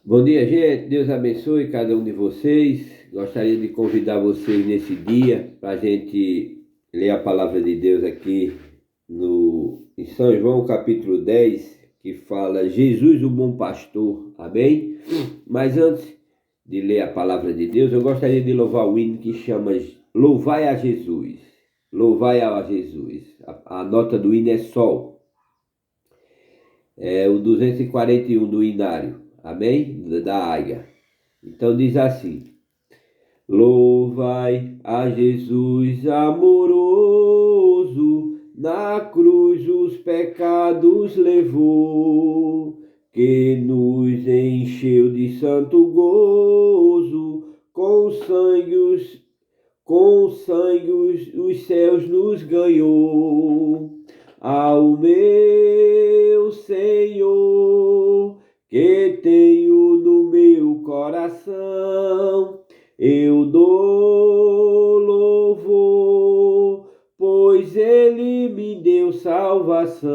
Bom dia, gente. Deus abençoe cada um de vocês. Gostaria de convidar vocês nesse dia para a gente ler a palavra de Deus aqui em São João, capítulo 10, que fala Jesus, o bom pastor. Amém? Mas antes de ler a palavra de Deus, eu gostaria de louvar o hino que chama Louvai a Jesus. Louvai a Jesus. A nota do hino é Sol. É o 241 do Inário. Amém? Da Águia. Então diz assim: Louvai a Jesus amoroso, na cruz os pecados levou, que nos encheu de santo gozo, com sangue os céus nos ganhou. Ao meu Senhor, que tenho no meu coração, eu dou louvor, pois Ele me deu salvação.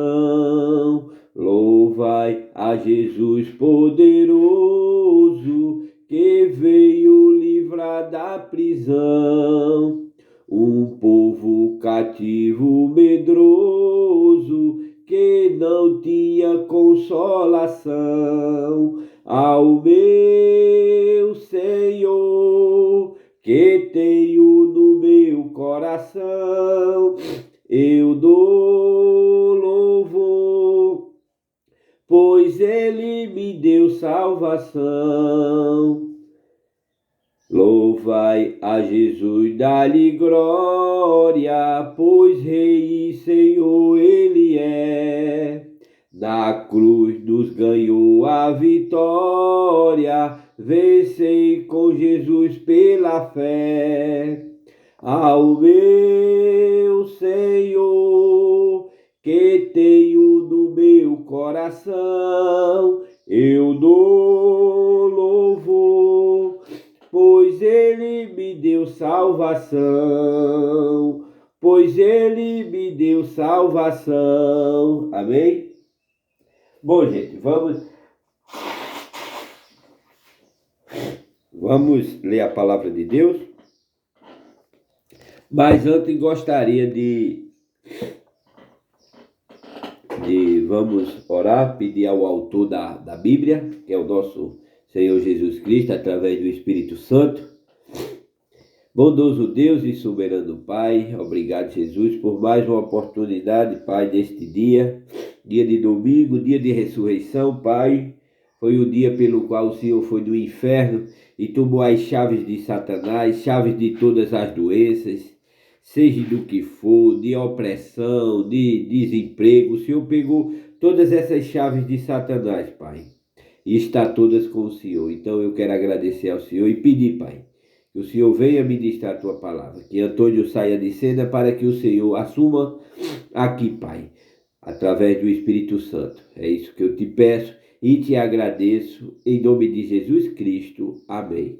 Louvai a Jesus poderoso, que veio livrar da prisão um povo cativo medroso, que não tinha consolação. Ao meu Senhor, que tenho no meu coração, eu dou louvor, pois Ele me deu salvação. Louvai a Jesus, dá-lhe glória, pois Rei e Senhor Ele é. Na cruz nos ganhou a vitória, vencei com Jesus pela fé. Ao meu Senhor, que tenho no meu coração, eu dou louvor, pois Ele me deu salvação, pois Ele me deu salvação. Amém? Bom, gente, vamos ler a palavra de Deus. Mas antes gostaria vamos orar, pedir ao autor da Bíblia, que é o nosso Senhor Jesus Cristo, através do Espírito Santo. Bondoso Deus e soberano Pai, obrigado, Jesus, por mais uma oportunidade, Pai, deste dia de domingo, dia de ressurreição, Pai. Foi o dia pelo qual o Senhor foi do inferno e tomou as chaves de Satanás, chaves de todas as doenças, seja do que for, de opressão, de desemprego. O Senhor pegou todas essas chaves de Satanás, Pai, e está todas com o Senhor. Então eu quero agradecer ao Senhor e pedir, Pai, que o Senhor venha ministrar a tua palavra, que Antônio saia de cena para que o Senhor assuma aqui, Pai, através do Espírito Santo. É isso que eu te peço e te agradeço, em nome de Jesus Cristo. Amém.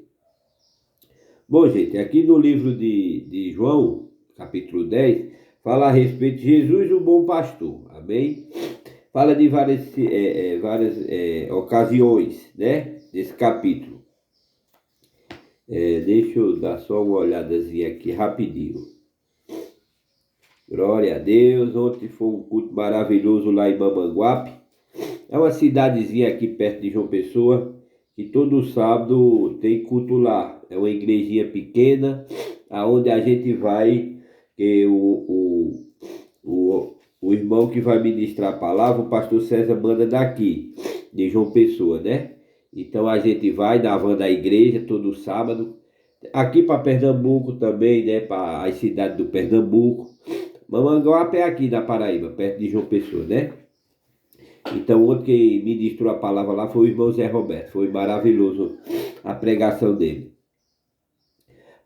Bom, gente, aqui no livro de João, capítulo 10, fala a respeito de Jesus, o bom pastor. Amém? Fala de várias ocasiões, né, desse capítulo. Deixa eu dar só uma olhadazinha aqui rapidinho. Glória a Deus. Ontem foi um culto maravilhoso lá em Mamanguape. É uma cidadezinha aqui perto de João Pessoa, que todo sábado tem culto lá. É uma igrejinha pequena, aonde a gente vai, que o irmão que vai ministrar a palavra, o pastor César, manda daqui, de João Pessoa, né? Então a gente vai na van da igreja todo sábado, aqui para Pernambuco também, né? Para as cidades do Pernambuco. Mamanguape é aqui na Paraíba, perto de João Pessoa, né? Então ontem quem ministrou a palavra lá foi o irmão Zé Roberto. Foi maravilhoso a pregação dele.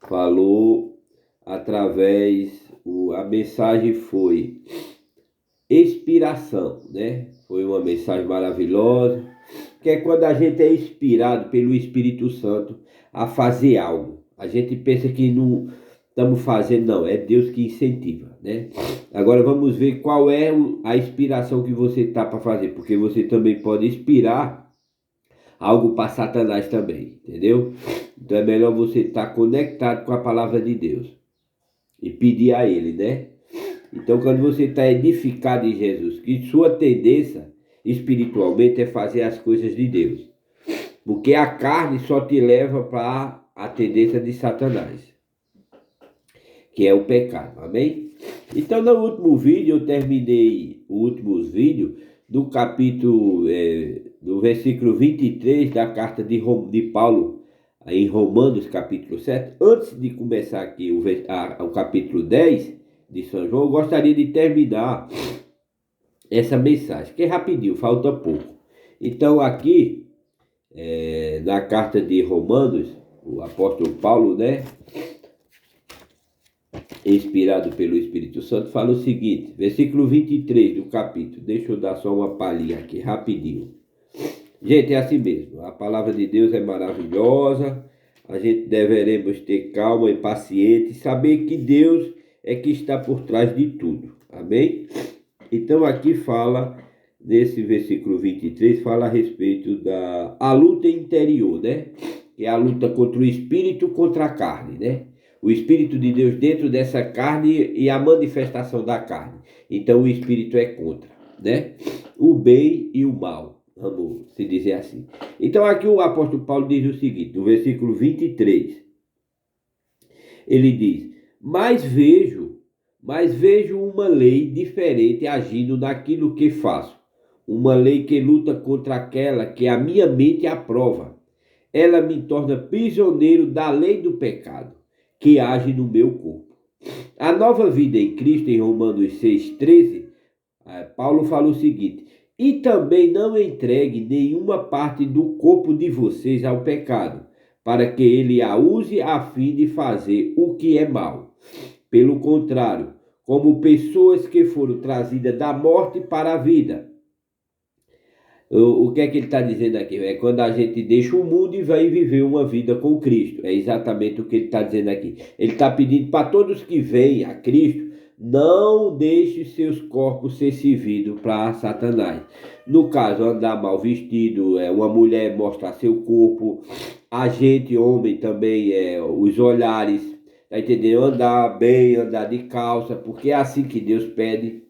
Falou a mensagem foi inspiração, né? Foi uma mensagem maravilhosa, que é quando a gente é inspirado pelo Espírito Santo a fazer algo. A gente pensa que não estamos fazendo, não, é Deus que incentiva, né? Agora vamos ver qual é a inspiração que você está para fazer, porque você também pode inspirar algo para Satanás também, entendeu? Então é melhor você estar conectado com a palavra de Deus e pedir a Ele, né? Então quando você está edificado em Jesus, que sua tendência espiritualmente é fazer as coisas de Deus, porque a carne só te leva para a tendência de Satanás, que é o pecado, amém? Então no último vídeo eu terminei os últimos vídeos do capítulo, do versículo 23 da carta de Paulo em Romanos capítulo 7. Antes de começar aqui o capítulo 10 de São João, eu gostaria de terminar essa mensagem, que é rapidinho, falta pouco. Então aqui, na carta de Romanos, o apóstolo Paulo, né, inspirado pelo Espírito Santo, fala o seguinte, versículo 23 do capítulo. Deixa eu dar só uma palhinha aqui, rapidinho. Gente, é assim mesmo, a palavra de Deus é maravilhosa, a gente deveremos ter calma e paciência, saber que Deus é que está por trás de tudo, amém? Então aqui fala, nesse versículo 23, fala a respeito da luta interior, né? Que é a luta contra o espírito, contra a carne, né? O Espírito de Deus dentro dessa carne e a manifestação da carne. Então o Espírito é contra, né? O bem e o mal, vamos se dizer assim. Então aqui o apóstolo Paulo diz o seguinte, no versículo 23. Ele diz, mas vejo uma lei diferente agindo naquilo que faço. Uma lei que luta contra aquela que a minha mente aprova. Ela me torna prisioneiro da lei do pecado que age no meu corpo. A nova vida em Cristo, em Romanos 6,13, Paulo fala o seguinte, e também não entregue nenhuma parte do corpo de vocês ao pecado, para que ele a use a fim de fazer o que é mal. Pelo contrário, como pessoas que foram trazidas da morte para a vida. O que é que ele está dizendo aqui? É quando a gente deixa o mundo e vai viver uma vida com Cristo. É exatamente o que ele está dizendo aqui. Ele está pedindo para todos que vêm a Cristo, não deixe seus corpos ser servidos para Satanás. No caso, andar mal vestido, uma mulher mostrar seu corpo, a gente, homem também, os olhares, tá entendendo? Andar bem, andar de calça, porque é assim que Deus pede.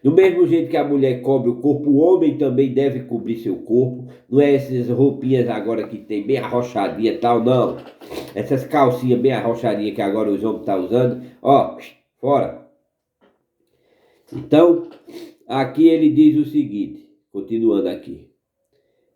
Do mesmo jeito que a mulher cobre o corpo, o homem também deve cobrir seu corpo. Não é essas roupinhas agora que tem bem arrochadinha e tal, não. Essas calcinhas bem arrochadinhas que agora os homens estão usando. Ó, fora. Então, aqui ele diz o seguinte, continuando aqui.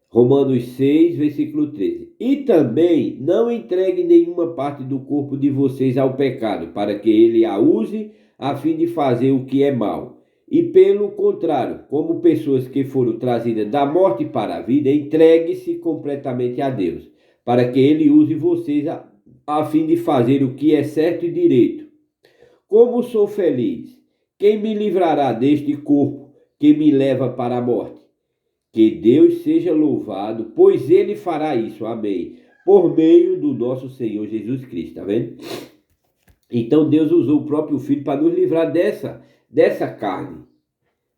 Romanos 6, versículo 13. E também não entregue nenhuma parte do corpo de vocês ao pecado, para que ele a use a fim de fazer o que é mal. E pelo contrário, como pessoas que foram trazidas da morte para a vida, entregue-se completamente a Deus, para que ele use vocês a fim de fazer o que é certo e direito. Como sou feliz! Quem me livrará deste corpo que me leva para a morte? Que Deus seja louvado, pois ele fará isso, amém, por meio do nosso Senhor Jesus Cristo, tá vendo? Então Deus usou o próprio Filho para nos livrar dessa carne.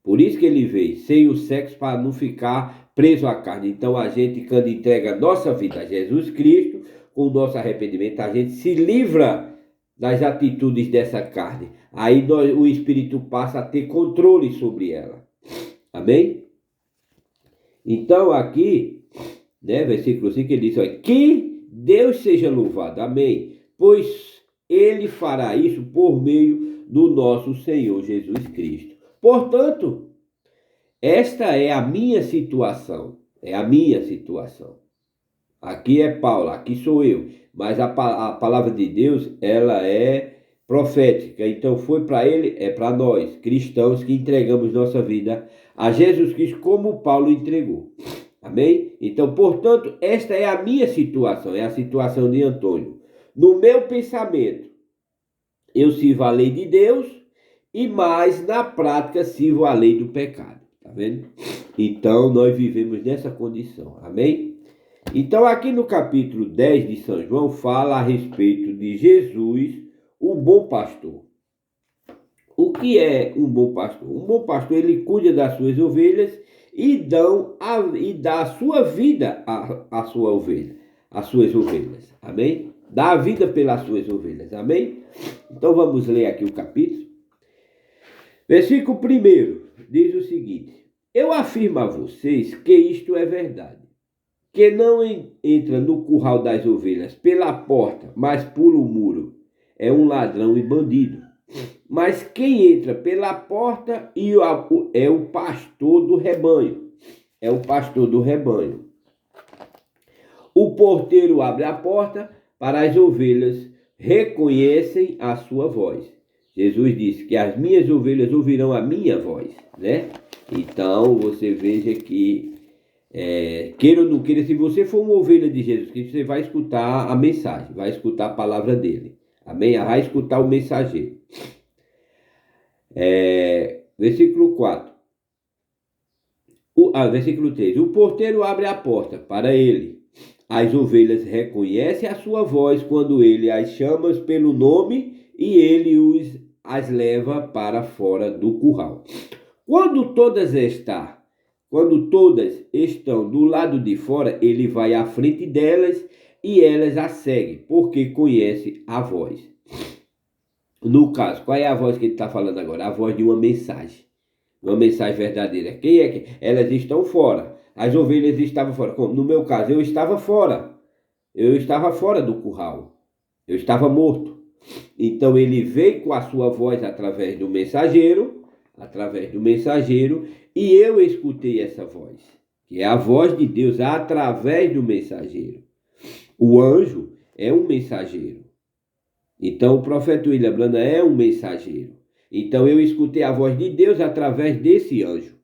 Por isso que ele veio, sem o sexo, para não ficar preso à carne. Então a gente, quando entrega a nossa vida a Jesus Cristo, com o nosso arrependimento, a gente se livra das atitudes dessa carne. Aí o Espírito passa a ter controle sobre ela. Amém? Então aqui, né, versículo 5, ele diz, olha, que Deus seja louvado, amém, pois ele fará isso por meio do nosso Senhor Jesus Cristo. Portanto, esta é a minha situação, Aqui é Paulo, aqui sou eu, mas a palavra de Deus, ela é profética, então foi para ele, é para nós, cristãos que entregamos nossa vida a Jesus Cristo como Paulo entregou, amém? Então, portanto, esta é a minha situação, é a situação de Antônio. No meu pensamento, eu sirvo a lei de Deus e mais na prática sirvo a lei do pecado, tá vendo? Então, nós vivemos nessa condição, amém? Então, aqui no capítulo 10 de São João, fala a respeito de Jesus, o bom pastor. O que é um bom pastor? Um bom pastor, ele cuida das suas ovelhas e dá a sua vida à sua ovelha, às suas ovelhas. Amém? Dá a vida pelas suas ovelhas. Amém? Então vamos ler aqui o capítulo. Versículo 1 diz o seguinte: eu afirmo a vocês que isto é verdade, que não entra no curral das ovelhas pela porta, mas pula o muro, é um ladrão e bandido. Mas quem entra pela porta é o pastor do rebanho. É o pastor do rebanho. O porteiro abre a porta para as ovelhas, reconhecem a sua voz. Jesus disse que as minhas ovelhas ouvirão a minha voz, né? Então você veja que, queira ou não queira, se você for uma ovelha de Jesus Cristo, você vai escutar a mensagem, vai escutar a palavra dele. Amém? Vai escutar o mensageiro. Versículo 4. Versículo 3. O porteiro abre a porta para ele. As ovelhas reconhecem a sua voz quando ele as chama pelo nome e ele as leva para fora do curral. Quando todas estão do lado de fora, ele vai à frente delas e elas a seguem, porque conhece a voz. No caso, qual é a voz que ele está falando agora? A voz de uma mensagem verdadeira. Quem é que? Elas estão fora. As ovelhas estavam fora. Como? No meu caso, eu estava fora. Eu estava fora do curral. Eu estava morto. Então ele veio com a sua voz através do mensageiro, e eu escutei essa voz, que é a voz de Deus através do mensageiro. O anjo é um mensageiro. Então o profeta William Branham é um mensageiro. Então eu escutei a voz de Deus através desse anjo,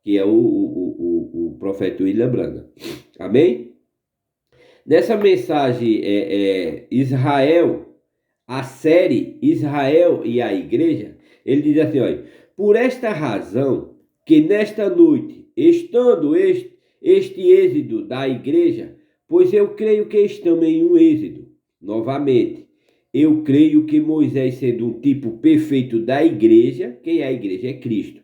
que é o profeta William Branham. Amém? Nessa mensagem Israel, a série Israel e a Igreja, ele diz assim, olha, por esta razão que nesta noite, estando este êxodo da igreja, pois eu creio que estamos em um êxodo, novamente, eu creio que Moisés, sendo um tipo perfeito da igreja, quem é a igreja? É Cristo.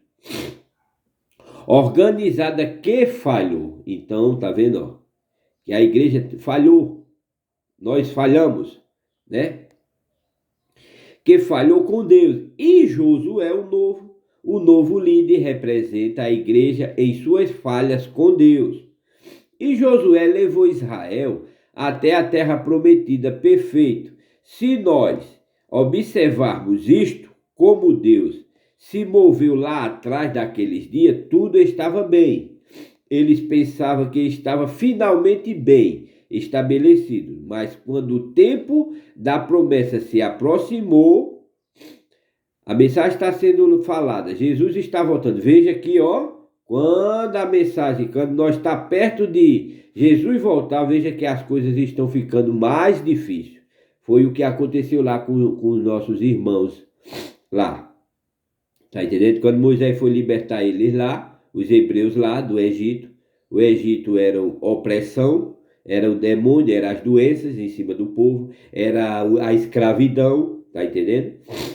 Organizada que falhou. Então, tá vendo, ó, que a igreja falhou. Nós falhamos, né? Que falhou com Deus. E Josué, o novo líder, representa a igreja em suas falhas com Deus. E Josué levou Israel até a terra prometida perfeito. Se nós observarmos isto, como Deus se moveu lá atrás daqueles dias, tudo estava bem. Eles pensavam que estava finalmente bem estabelecido, mas quando o tempo da promessa se aproximou, a mensagem está sendo falada, Jesus está voltando. Veja aqui, ó, quando nós está perto de Jesus voltar, veja que as coisas estão ficando mais difíceis. Foi o que aconteceu lá com os nossos irmãos lá. Tá entendendo? Quando Moisés foi libertar eles lá, os hebreus lá do Egito, o Egito era opressão, era o demônio, eram as doenças em cima do povo, era a escravidão, tá entendendo?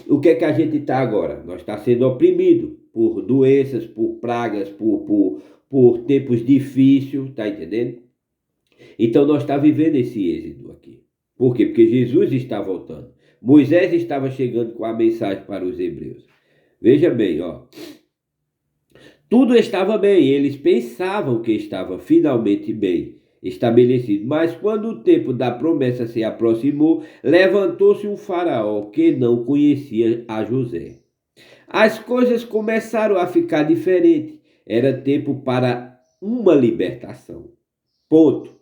O que é que a gente está agora? Nós está sendo oprimido por doenças, por pragas, por tempos difíceis, tá entendendo? Então nós está vivendo esse êxodo aqui. Por quê? Porque Jesus está voltando. Moisés estava chegando com a mensagem para os hebreus. Veja bem, ó. Tudo estava bem, eles pensavam que estava finalmente bem estabelecido. Mas quando o tempo da promessa se aproximou, levantou-se um faraó que não conhecia a José. As coisas começaram a ficar diferentes. Era tempo para uma libertação. Ponto.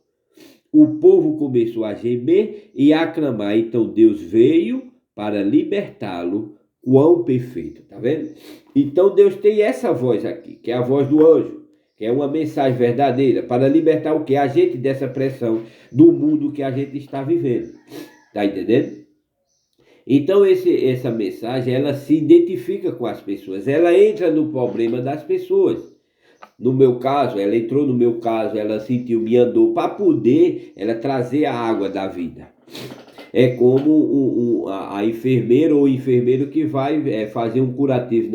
O povo começou a gemer e a clamar. Então Deus veio para libertá-lo. Quão perfeito, tá vendo? Então Deus tem essa voz aqui, que é a voz do anjo, que é uma mensagem verdadeira para libertar o que? A gente dessa pressão do mundo que a gente está vivendo. Tá entendendo? Então essa mensagem, ela se identifica com as pessoas, ela entra no problema das pessoas. No meu caso, ela entrou no meu caso, ela sentiu, me andou para poder ela trazer a água da vida. É como a enfermeira ou o enfermeiro que vai fazer um curativo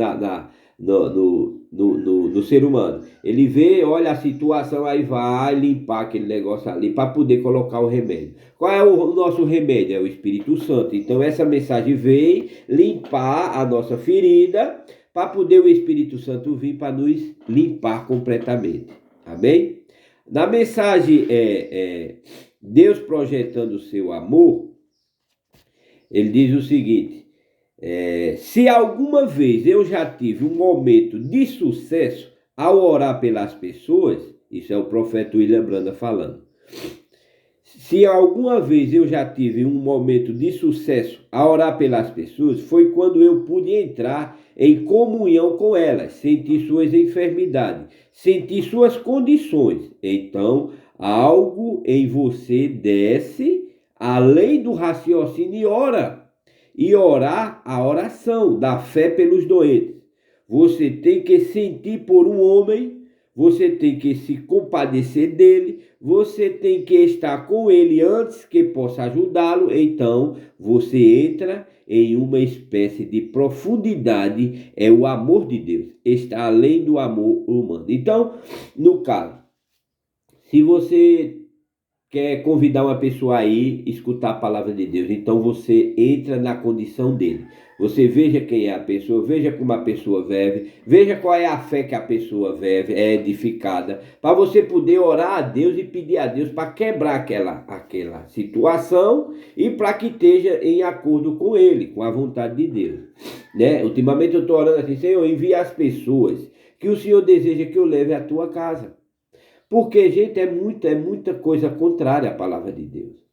no ser humano. Ele vê, olha a situação, aí vai limpar aquele negócio ali para poder colocar o remédio. Qual é o nosso remédio? É o Espírito Santo. Então essa mensagem veio limpar a nossa ferida para poder o Espírito Santo vir para nos limpar completamente. Amém? Na mensagem Deus projetando o seu amor, ele diz o seguinte: se alguma vez eu já tive um momento de sucesso ao orar pelas pessoas, isso é o profeta William Branham falando. Se alguma vez eu já tive um momento de sucesso a orar pelas pessoas, foi quando eu pude entrar em comunhão com elas, sentir suas enfermidades, sentir suas condições. Então, algo em você desce além do raciocínio e ora. E orar a oração da fé pelos doentes. Você tem que sentir por um homem, você tem que se compadecer dele, você tem que estar com ele antes que possa ajudá-lo. Então você entra em uma espécie de profundidade, é o amor de Deus, está além do amor humano. Então, no caso, se você quer convidar uma pessoa aí, escutar a palavra de Deus, então você entra na condição dele. Você veja quem é a pessoa, veja como a pessoa vive, veja qual é a fé que a pessoa vive, é edificada, para você poder orar a Deus e pedir a Deus para quebrar aquela situação e para que esteja em acordo com ele, com a vontade de Deus. Né? Ultimamente eu estou orando assim: Senhor, envia as pessoas que o Senhor deseja que eu leve à tua casa. Porque, gente, é muita coisa contrária à palavra de Deus.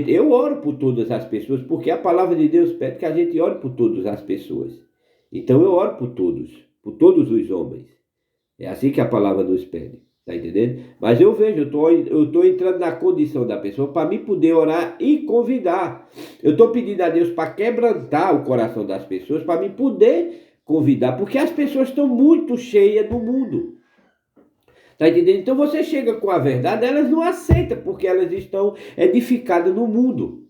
Eu oro por todas as pessoas, porque a palavra de Deus pede que a gente ore por todas as pessoas. Então eu oro por todos os homens. É assim que a palavra nos pede, tá entendendo? Mas eu vejo, eu tô entrando na condição da pessoa para me poder orar e convidar. Eu estou pedindo a Deus para quebrantar o coração das pessoas, para me poder convidar, porque as pessoas estão muito cheias do mundo. Tá entendendo? Então você chega com a verdade, elas não aceitam, porque elas estão edificadas no mundo.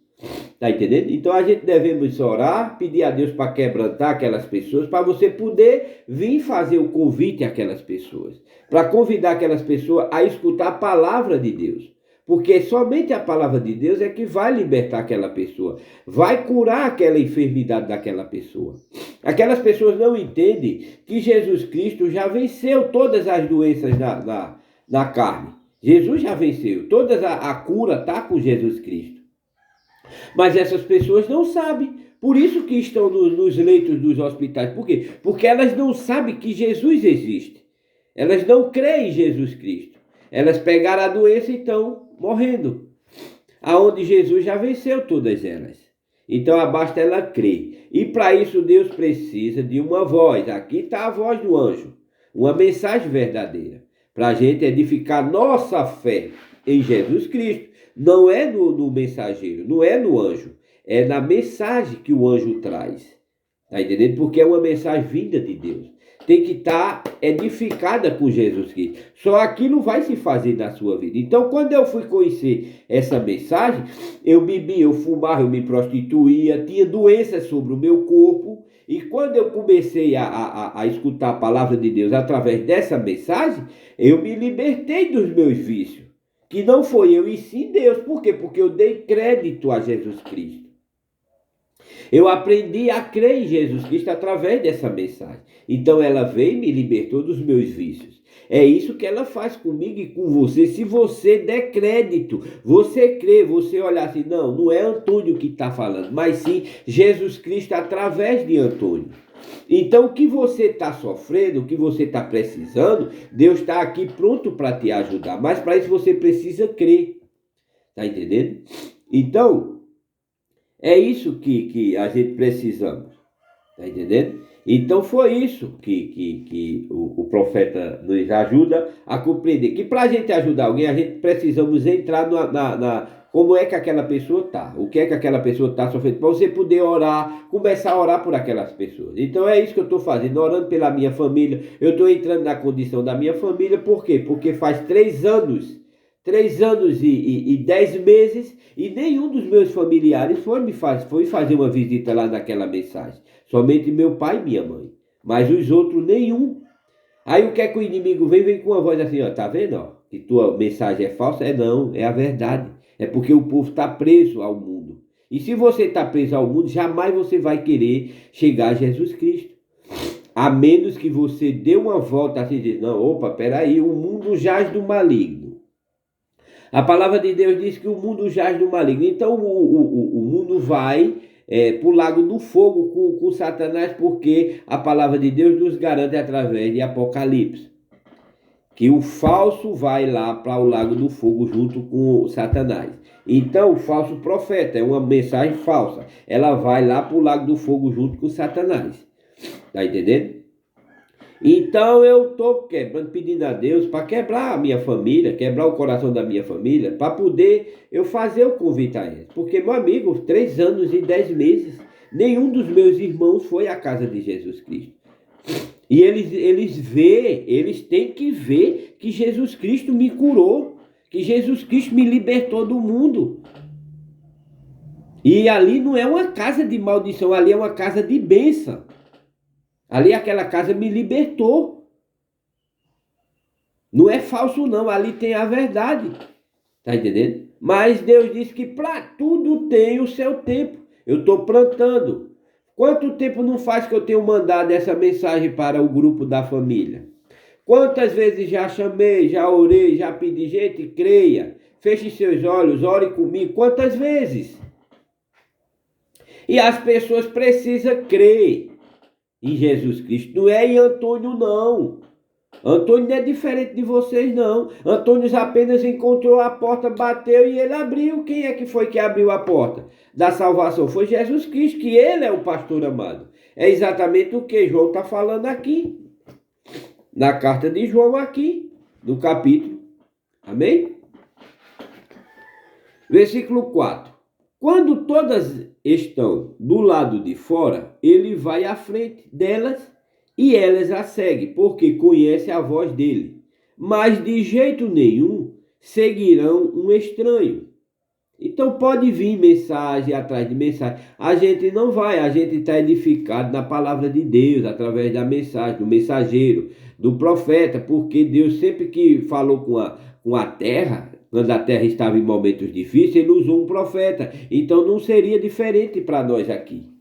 Tá entendendo? Então a gente devemos orar, pedir a Deus para quebrantar aquelas pessoas, para você poder vir fazer o convite àquelas pessoas, para convidar aquelas pessoas a escutar a palavra de Deus. Porque somente a palavra de Deus é que vai libertar aquela pessoa, vai curar aquela enfermidade daquela pessoa. Aquelas pessoas não entendem que Jesus Cristo já venceu todas as doenças na carne. Jesus já venceu, toda a cura está com Jesus Cristo. Mas essas pessoas não sabem, por isso que estão nos leitos dos hospitais. Por quê? Porque elas não sabem que Jesus existe. Elas não creem em Jesus Cristo. Elas pegaram a doença e estão morrendo, aonde Jesus já venceu todas elas. Então basta ela crer. E para isso Deus precisa de uma voz. Aqui está a voz do anjo, uma mensagem verdadeira, para a gente edificar nossa fé em Jesus Cristo. Não é no mensageiro, não é no anjo, é na mensagem que o anjo traz. Está entendendo? Porque é uma mensagem vinda de Deus. Tem que estar edificada com Jesus Cristo. Só aquilo vai se fazer na sua vida. Então, quando eu fui conhecer essa mensagem, eu bebia, eu fumava, eu me prostituía, tinha doenças sobre o meu corpo. E quando eu comecei a escutar a palavra de Deus através dessa mensagem, eu me libertei dos meus vícios. Que não foi eu e sim Deus. Por quê? Porque eu dei crédito a Jesus Cristo. Eu aprendi a crer em Jesus Cristo através dessa mensagem. Então ela veio e me libertou dos meus vícios. É isso que ela faz comigo e com você. Se você der crédito, você crê, você olhar assim, não é Antônio que está falando, mas sim Jesus Cristo através de Antônio. Então o que você está sofrendo, o que você está precisando, Deus está aqui pronto para te ajudar. Mas para isso você precisa crer. Está entendendo? Então, é isso que a gente precisamos. Está entendendo? Então foi isso que o profeta nos ajuda a compreender. Que para a gente ajudar alguém, a gente precisamos entrar como é que aquela pessoa está. O que é que aquela pessoa está sofrendo. Para você poder orar, começar a orar por aquelas pessoas. Então é isso que eu estou fazendo, orando pela minha família. Eu estou entrando na condição da minha família. Por quê? Porque faz 3 anos 10 meses e nenhum dos meus familiares foi fazer uma visita lá naquela mensagem. Somente meu pai e minha mãe. Mas os outros nenhum. Aí o que é que o inimigo vem? Vem com uma voz assim, ó, tá vendo, ó, que tua mensagem é falsa? Não, é a verdade. É porque o povo está preso ao mundo. E se você está preso ao mundo, jamais você vai querer chegar a Jesus Cristo. A menos que você dê uma volta assim, diz, não, opa, peraí, o mundo jaz do maligno. A palavra de Deus diz que o mundo jaz do maligno. Então o mundo vai para o lago do fogo com Satanás, porque a palavra de Deus nos garante através de Apocalipse que o falso vai lá para o lago do fogo junto com Satanás. Então o falso profeta é uma mensagem falsa. Ela vai lá para o lago do fogo junto com Satanás. Tá entendendo? Então eu estou quebrando, pedindo a Deus para quebrar a minha família, quebrar o coração da minha família, para poder eu fazer o convite a eles. Porque, meu amigo, 3 anos e 10 meses, nenhum dos meus irmãos foi à casa de Jesus Cristo. E eles têm que ver que Jesus Cristo me curou, que Jesus Cristo me libertou do mundo. E ali não é uma casa de maldição, ali é uma casa de bênção. Ali aquela casa me libertou. Não é falso não, ali tem a verdade. Tá entendendo? Mas Deus disse que para tudo tem o seu tempo. Eu estou plantando. Quanto tempo não faz que eu tenho mandado essa mensagem para o grupo da família? Quantas vezes já chamei, já orei, já pedi, gente, creia. Feche seus olhos, ore comigo. Quantas vezes? E as pessoas precisam crer em Jesus Cristo. Não é em Antônio, não. Antônio não é diferente de vocês, não. Antônio apenas encontrou a porta, bateu e ele abriu. Quem é que foi que abriu a porta da salvação? Foi Jesus Cristo, que ele é o pastor amado. É exatamente o que João está falando aqui. Na carta de João aqui, no capítulo. Amém? Versículo 4. Quando todas estão do lado de fora, ele vai à frente delas e elas a seguem, porque conhece a voz dele. Mas de jeito nenhum seguirão um estranho. Então pode vir mensagem atrás de mensagem. A gente não vai, a gente está edificado na palavra de Deus, através da mensagem, do mensageiro, do profeta, porque Deus sempre que falou com a terra, quando a terra estava em momentos difíceis, ele usou um profeta. Então não seria diferente para nós aqui.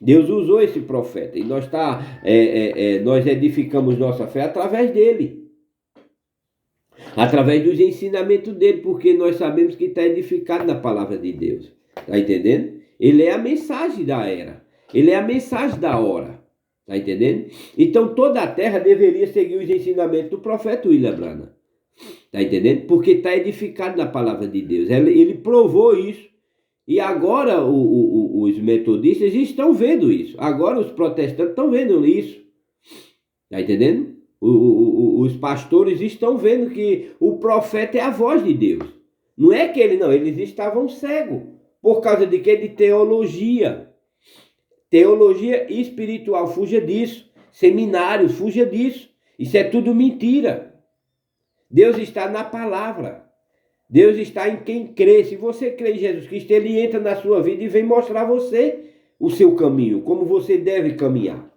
Deus usou esse profeta e nós edificamos nossa fé através dele. Através dos ensinamentos dele, porque nós sabemos que está edificado na palavra de Deus. Está entendendo? Ele é a mensagem da era. Ele é a mensagem da hora. Está entendendo? Então toda a terra deveria seguir os ensinamentos do profeta William Branham. Está entendendo? Porque está edificado na palavra de Deus. Ele provou isso. E agora os metodistas estão vendo isso. Agora os protestantes estão vendo isso. Está entendendo? Os pastores estão vendo que o profeta é a voz de Deus. Não é que eles estavam cegos. Por causa de quê? De teologia. Teologia espiritual, fuja disso. Seminários, fuja disso. Isso é tudo mentira. Deus está na palavra. Deus está em quem crê. Se você crê em Jesus Cristo, ele entra na sua vida e vem mostrar a você o seu caminho, como você deve caminhar.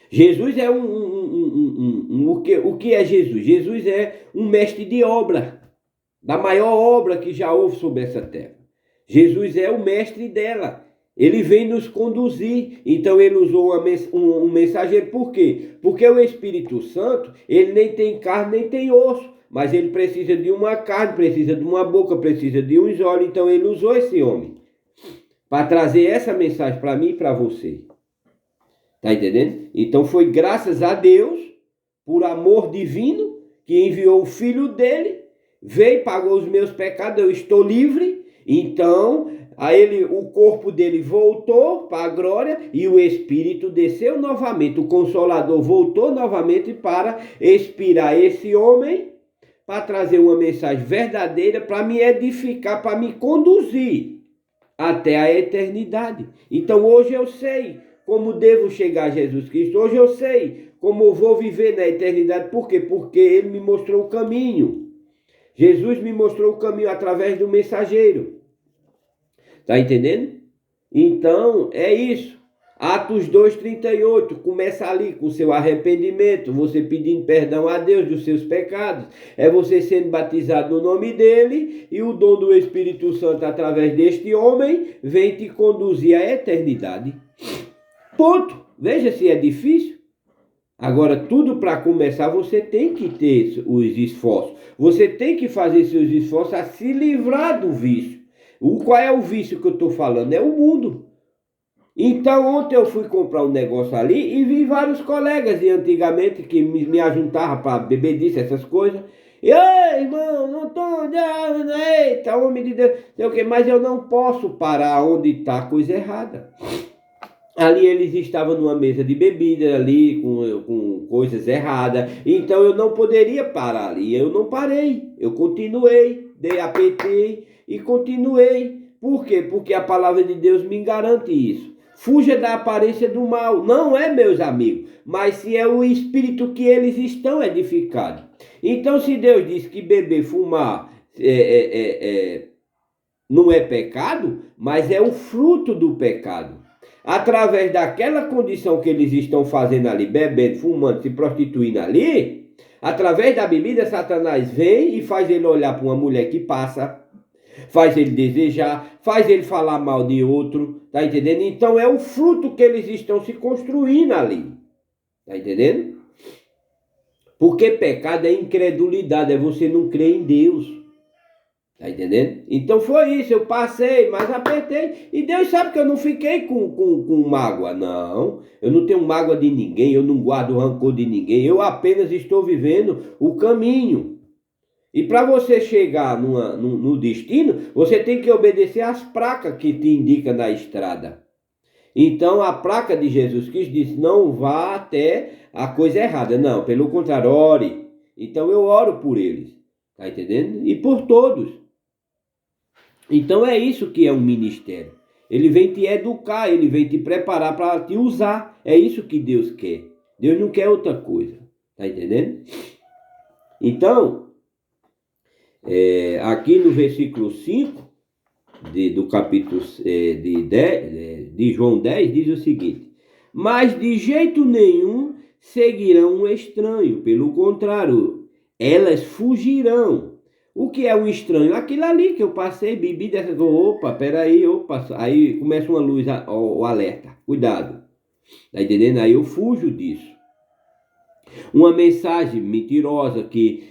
Jesus é o que é Jesus? Jesus é um mestre de obra, da maior obra que já houve sobre essa terra. Jesus é o mestre dela. Ele vem nos conduzir. Então ele usou um mensageiro. Por quê? Porque o Espírito Santo, ele nem tem carne, nem tem osso. Mas ele precisa de uma carne, precisa de uma boca, precisa de uns olhos. Então ele usou esse homem para trazer essa mensagem para mim e para você. Está entendendo? Então foi graças a Deus, por amor divino, que enviou o filho dele, veio, pagou os meus pecados, eu estou livre. Então o corpo dele voltou para a glória e o Espírito desceu novamente. O Consolador voltou novamente para inspirar esse homem, para trazer uma mensagem verdadeira, para me edificar, para me conduzir até a eternidade. Então hoje eu sei como devo chegar a Jesus Cristo. Hoje eu sei como eu vou viver na eternidade. Por quê? Porque ele me mostrou o caminho. Jesus me mostrou o caminho através do mensageiro. Está entendendo? Então é isso. Atos 2:38, começa ali com seu arrependimento, você pedindo perdão a Deus dos seus pecados, é você sendo batizado no nome dele, e o dom do Espírito Santo através deste homem vem te conduzir à eternidade. Ponto. Veja se é difícil. Agora, tudo para começar, você tem que ter os esforços. Você tem que fazer seus esforços a se livrar do vício. Qual é o vício que eu estou falando? É o mundo. Então, ontem eu fui comprar um negócio ali e vi vários colegas de antigamente que me ajuntavam para beber disso, essas coisas. E, ei, irmão, não estou... Eita, homem de Deus, sei o quê, mas eu não posso parar onde está a coisa errada. Ali eles estavam numa mesa de bebida, ali com coisas erradas. Então eu não poderia parar ali. Eu não parei. Eu continuei, apetei e continuei. Por quê? Porque a palavra de Deus me garante isso. Fuja da aparência do mal. Não é, meus amigos, mas se é o espírito que eles estão edificados. Então, se Deus diz que beber, fumar não é pecado, mas é o fruto do pecado. Através daquela condição que eles estão fazendo ali, bebendo, fumando, se prostituindo ali, através da bebida, Satanás vem e faz ele olhar para uma mulher que passa, faz ele desejar, faz ele falar mal de outro, tá entendendo? Então é o fruto que eles estão se construindo ali, tá entendendo? Porque pecado é incredulidade, é você não crer em Deus. Tá entendendo? Então foi isso, eu passei, mas apertei. E Deus sabe que eu não fiquei com mágoa, não. Eu não tenho mágoa de ninguém, eu não guardo rancor de ninguém. Eu apenas estou vivendo o caminho. E para você chegar no destino, você tem que obedecer às placas que te indicam na estrada. Então a placa de Jesus Cristo diz, não vá até a coisa errada. Não, pelo contrário, ore. Então eu oro por eles. Tá entendendo? E por todos. Então é isso que é um ministério. Ele vem te educar, ele vem te preparar para te usar. É isso que Deus quer. Deus não quer outra coisa. Tá entendendo? Então, aqui no versículo 5 do capítulo de João 10, diz o seguinte: mas de jeito nenhum seguirão um estranho. Pelo contrário, elas fugirão. O que é um estranho? Aquilo ali que eu passei, bebi dessa coisa. Opa, peraí, opa. Aí começa uma luz, o alerta. Cuidado. Tá entendendo? Aí eu fujo disso. Uma mensagem mentirosa que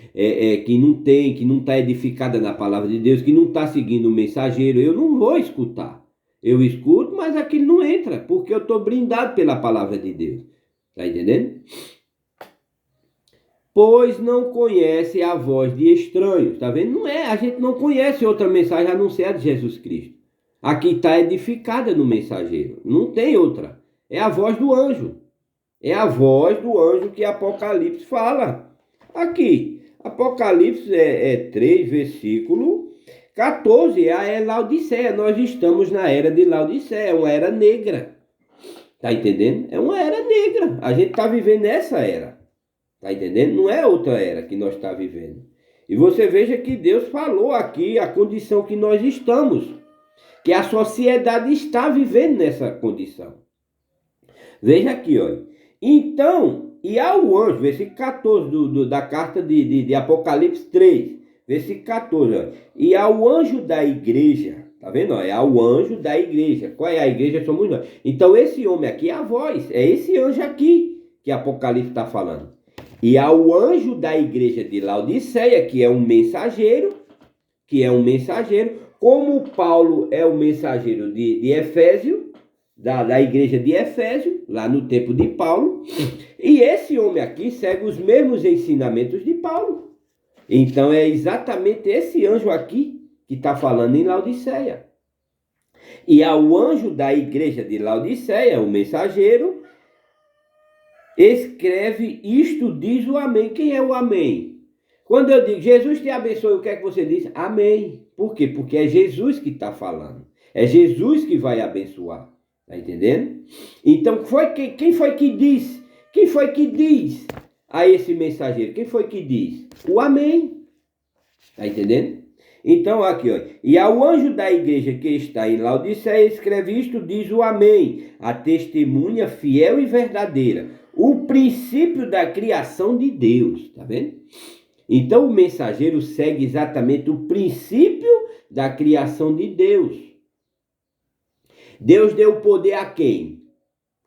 não está edificada na palavra de Deus, que não está seguindo o mensageiro, eu não vou escutar. Eu escuto, mas aquilo não entra, porque eu estou brindado pela palavra de Deus. Tá entendendo? Pois não conhece a voz de estranhos, tá vendo? A gente não conhece outra mensagem a não ser a de Jesus Cristo. Aqui está edificada no mensageiro, não tem outra. É a voz do anjo. É a voz do anjo que Apocalipse fala. Aqui, Apocalipse 3, versículo 14, é Laodiceia. Nós estamos na era de Laodiceia, é uma era negra. Tá entendendo? É uma era negra. A gente está vivendo nessa era. Tá entendendo? Não é outra era que nós estamos vivendo. E você veja que Deus falou aqui a condição que nós estamos. Que a sociedade está vivendo nessa condição. Veja aqui, olha. Então, e ao anjo, versículo 14 da carta de Apocalipse 3, versículo 14, olha. E ao anjo da igreja, tá vendo? É ao anjo da igreja. Qual é a igreja? Somos nós. Então esse homem aqui é a voz, é esse anjo aqui que Apocalipse está falando. E ao anjo da igreja de Laodiceia, que é um mensageiro, como Paulo é o mensageiro de Efésio, da igreja de Efésio, lá no tempo de Paulo, e esse homem aqui segue os mesmos ensinamentos de Paulo. Então é exatamente esse anjo aqui que está falando em Laodiceia. E ao anjo da igreja de Laodiceia, o mensageiro, escreve isto, diz o amém. Quem é o amém? Quando eu digo Jesus te abençoe, o que é que você diz? Amém. Por quê? Porque é Jesus que está falando. É Jesus que vai abençoar. Está entendendo? Então, quem foi que diz? Quem foi que diz a esse mensageiro? Quem foi que diz? O amém. Está entendendo? Então, aqui, ó. E ao anjo da igreja que está em Laodiceia, escreve isto, diz o Amém, a testemunha fiel e verdadeira, o princípio da criação de Deus. Tá vendo? Então, o mensageiro segue exatamente o princípio da criação de Deus. Deus deu poder a quem?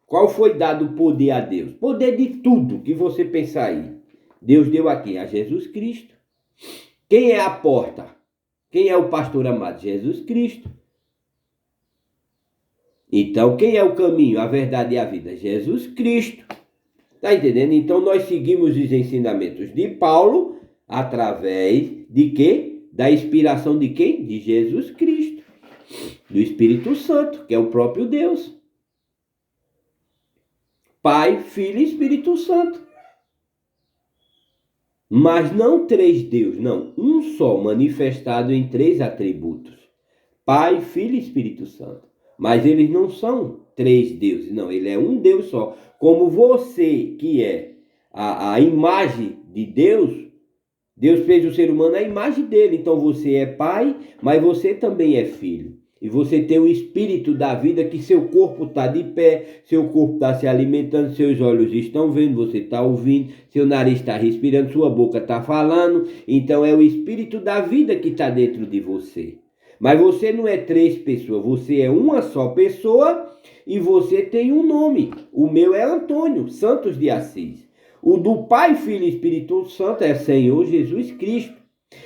Qual foi dado o poder a Deus? Poder de tudo que você pensar aí. Deus deu a quem? A Jesus Cristo. Quem é a porta? Quem é o pastor amado? Jesus Cristo. Então, quem é o caminho, a verdade e a vida? Jesus Cristo. Está entendendo? Então, nós seguimos os ensinamentos de Paulo através de quê? Da inspiração de quem? De Jesus Cristo. Do Espírito Santo, que é o próprio Deus. Pai, Filho e Espírito Santo. Mas não três deuses, não. Um só, manifestado em três atributos. Pai, Filho e Espírito Santo. Mas eles não são três deuses, não. Ele é um Deus só. Como você, que é a imagem de Deus, Deus fez o ser humano à imagem dele. Então você é pai, mas você também é filho. E você tem o espírito da vida, que seu corpo está de pé, seu corpo está se alimentando, seus olhos estão vendo, você está ouvindo, seu nariz está respirando, sua boca está falando. Então é o espírito da vida que está dentro de você. Mas você não é três pessoas, você é uma só pessoa e você tem um nome. O meu é Antônio Santos de Assis. O do Pai, Filho e Espírito Santo é Senhor Jesus Cristo.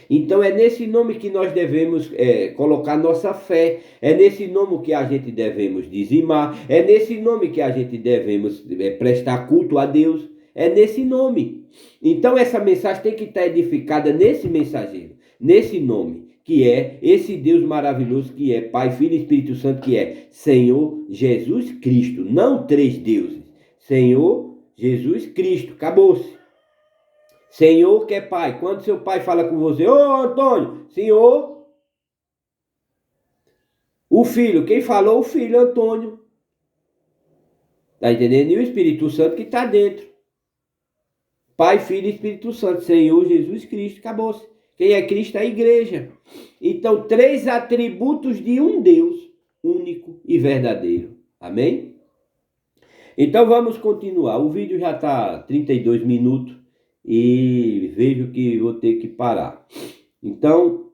Então é nesse nome que nós devemos colocar nossa fé, é nesse nome que a gente devemos dizimar, é nesse nome que a gente devemos prestar culto a Deus, é nesse nome. Então essa mensagem tem que estar edificada nesse mensageiro, nesse nome, que é esse Deus maravilhoso que é Pai, Filho e Espírito Santo, que é Senhor Jesus Cristo, não três deuses, Senhor Jesus Cristo, acabou-se. Senhor que é pai. Quando seu pai fala com você, ô Antônio, Senhor. O filho, quem falou? O filho, Antônio. Está entendendo? E o Espírito Santo que está dentro. Pai, Filho e Espírito Santo. Senhor Jesus Cristo. Acabou-se. Quem é Cristo é a igreja. Então, três atributos de um Deus único e verdadeiro. Amém? Então, vamos continuar. O vídeo já está 32 minutos. E vejo que vou ter que parar. Então,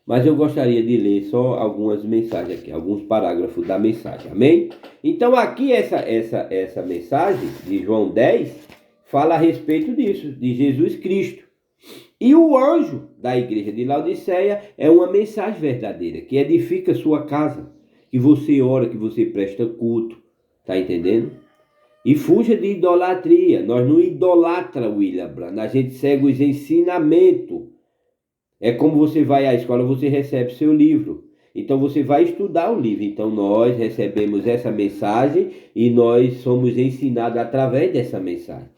mas eu gostaria de ler só algumas mensagens aqui, alguns parágrafos da mensagem, amém? Então aqui essa mensagem de João 10 fala a respeito disso, de Jesus Cristo. E o anjo da igreja de Laodiceia é uma mensagem verdadeira, que edifica sua casa, que você ora, que você presta culto, tá entendendo? E fuja de idolatria. Nós não idolatra, William Branham. A gente segue os ensinamentos. É como você vai à escola, você recebe seu livro. Então você vai estudar o livro. Então nós recebemos essa mensagem e nós somos ensinados através dessa mensagem.